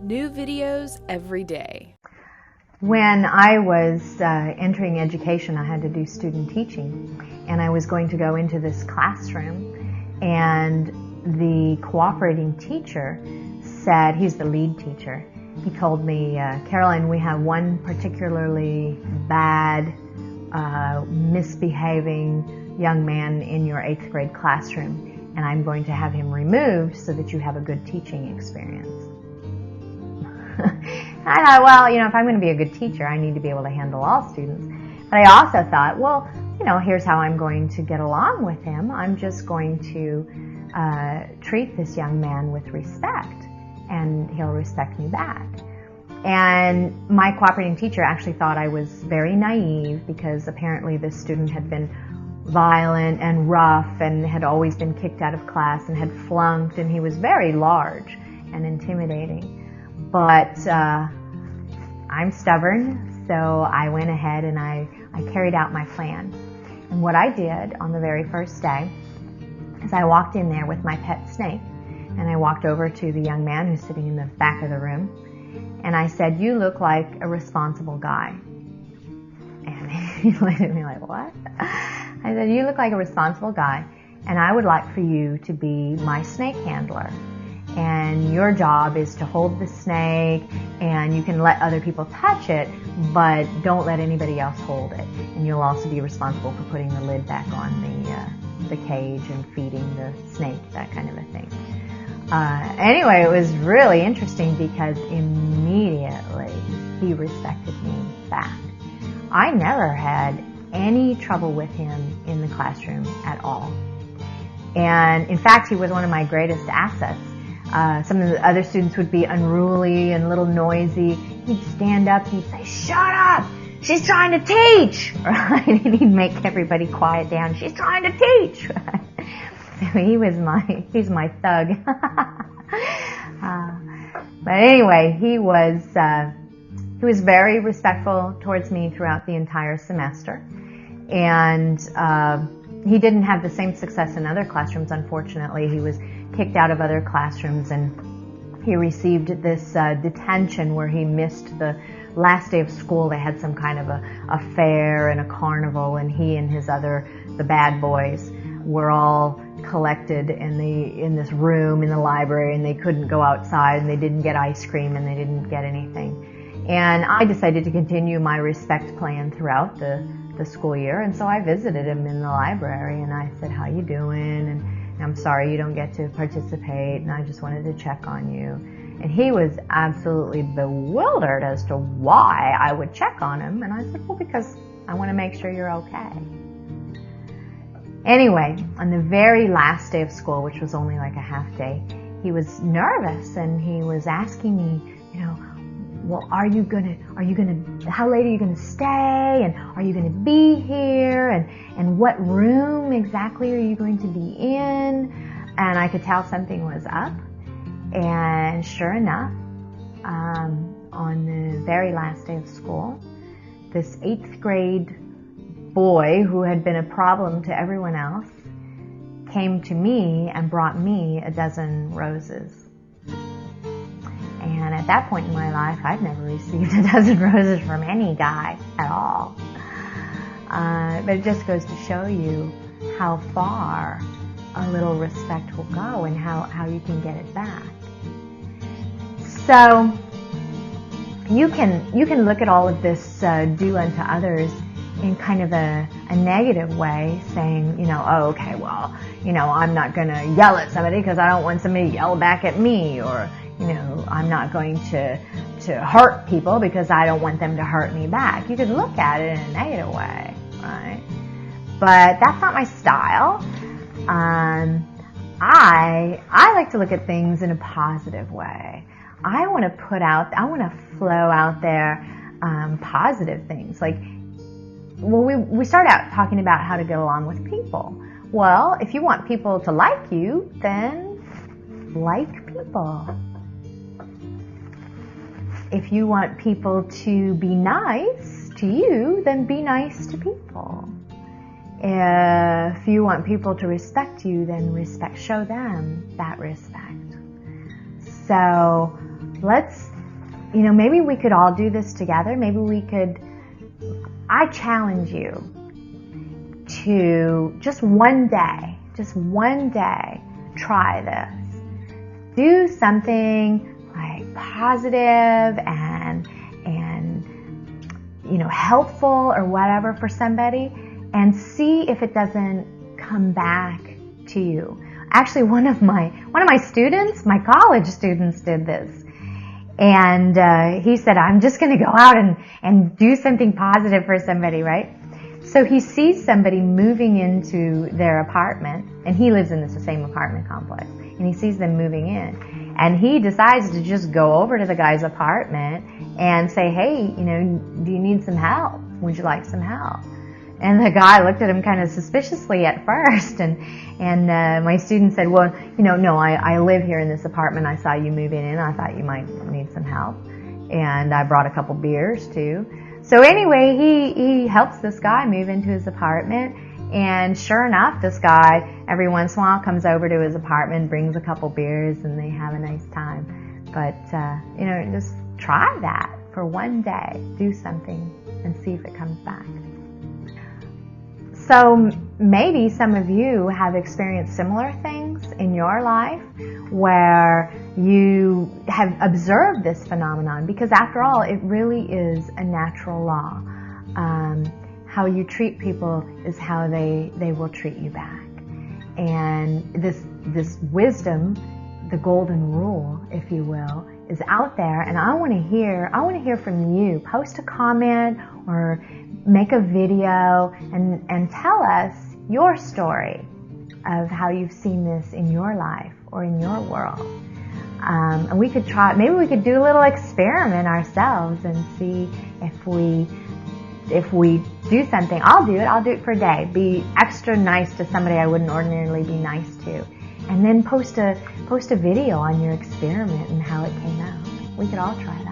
New videos every day. When I was entering education, I had to do student teaching, and I was going to go into this classroom, and the cooperating teacher said, he's the lead teacher, he told me, Caroline, we have one particularly bad, misbehaving young man in your 8th grade classroom, and I'm going to have him removed so that you have a good teaching experience. I thought, well, if I'm going to be a good teacher, I need to be able to handle all students. But I also thought, well, here's how I'm going to get along with him. I'm just going to treat this young man with respect, and he'll respect me back. And my cooperating teacher actually thought I was very naive, because apparently this student had been violent and rough and had always been kicked out of class and had flunked, and he was very large and intimidating. But I'm stubborn, so I went ahead and I carried out my plan. And what I did on the very first day is I walked in there with my pet snake, and I walked over to the young man who's sitting in the back of the room, and I said, "You look like a responsible guy." And he looked at me like, "What?" I said, "You look like a responsible guy, and I would like for you to be my snake handler. And your job is to hold the snake, and you can let other people touch it, but don't let anybody else hold it. And you'll also be responsible for putting the lid back on the cage and feeding the snake," that kind of a thing. Anyway, it was really interesting because immediately he respected me back. I never had any trouble with him in the classroom at all. And in fact, he was one of my greatest assets. Some of the other students would be unruly and a little noisy. He'd stand up, he'd say, "Shut up! She's trying to teach!" Right? And he'd make everybody quiet down. "She's trying to teach!" Right? So he's my thug. But anyway, he was very respectful towards me throughout the entire semester. And he didn't have the same success in other classrooms, unfortunately. He was kicked out of other classrooms, and he received this detention where he missed the last day of school. They had some kind of a fair and a carnival, and he and the bad boys were all collected in this room in the library, and they couldn't go outside, and they didn't get ice cream, and they didn't get anything. And I decided to continue my respect plan throughout the school year, and so I visited him in the library, and I said, "How you doing? And I'm sorry you don't get to participate, and I just wanted to check on you." And he was absolutely bewildered as to why I would check on him. And I said, "Well, because I want to make sure you're okay." Anyway, on the very last day of school, which was only like a half day, he was nervous, and he was asking me, "Well, how late are you gonna stay? And are you gonna be here? And what room exactly are you going to be in?" And I could tell something was up. And sure enough, on the very last day of school, this 8th grade boy who had been a problem to everyone else came to me and brought me a dozen roses. And at that point in my life, I'd never received a dozen roses from any guy at all. But it just goes to show you how far a little respect will go, and how you can get it back. So you can look at all of this do unto others in kind of a negative way, saying, "Oh, okay, well, I'm not going to yell at somebody because I don't want somebody to yell back at me," or, "I'm not going to hurt people because I don't want them to hurt me back." You could look at it in a negative way, right? But that's not my style. I like to look at things in a positive way. I want to flow out there positive things. Like, we start out talking about how to get along with people. Well, if you want people to like you, then like people. If you want people to be nice to you, then be nice to people. If you want people to respect you, then show them that respect. So let's, maybe we could all do this together. Maybe we could, I challenge you to just one day, try this. Do something like positive and helpful or whatever for somebody, and see if it doesn't come back to you. Actually, one of my students, my college students, did this. And he said, I'm just going to go out and do something positive for somebody, right? So he sees somebody moving into their apartment, and he lives in the same apartment complex, and he sees them moving in. And he decides to just go over to the guy's apartment and say, hey, do you need some help? Would you like some help? And the guy looked at him kind of suspiciously at first, and my student said, well, no, I live here in this apartment. I saw you moving in. I thought you might need some help. And I brought a couple beers too. So anyway, he helps this guy move into his apartment, and sure enough, this guy every once in a while comes over to his apartment, brings a couple beers, and they have a nice time. But, just try that for one day. Do something and see if it comes back. So maybe some of you have experienced similar things in your life where you have observed this phenomenon, because after all, it really is a natural law. How you treat people is how they will treat you back. And this wisdom, the golden rule, if you will, is out there, and I want to hear from you. Post a comment or make a video and tell us your story of how you've seen this in your life or in your world. And we could maybe we could do a little experiment ourselves and see if we do something. I'll do it for a day. Be extra nice to somebody I wouldn't ordinarily be nice to. And then post a video on your experiment and how it came out. We could all try that.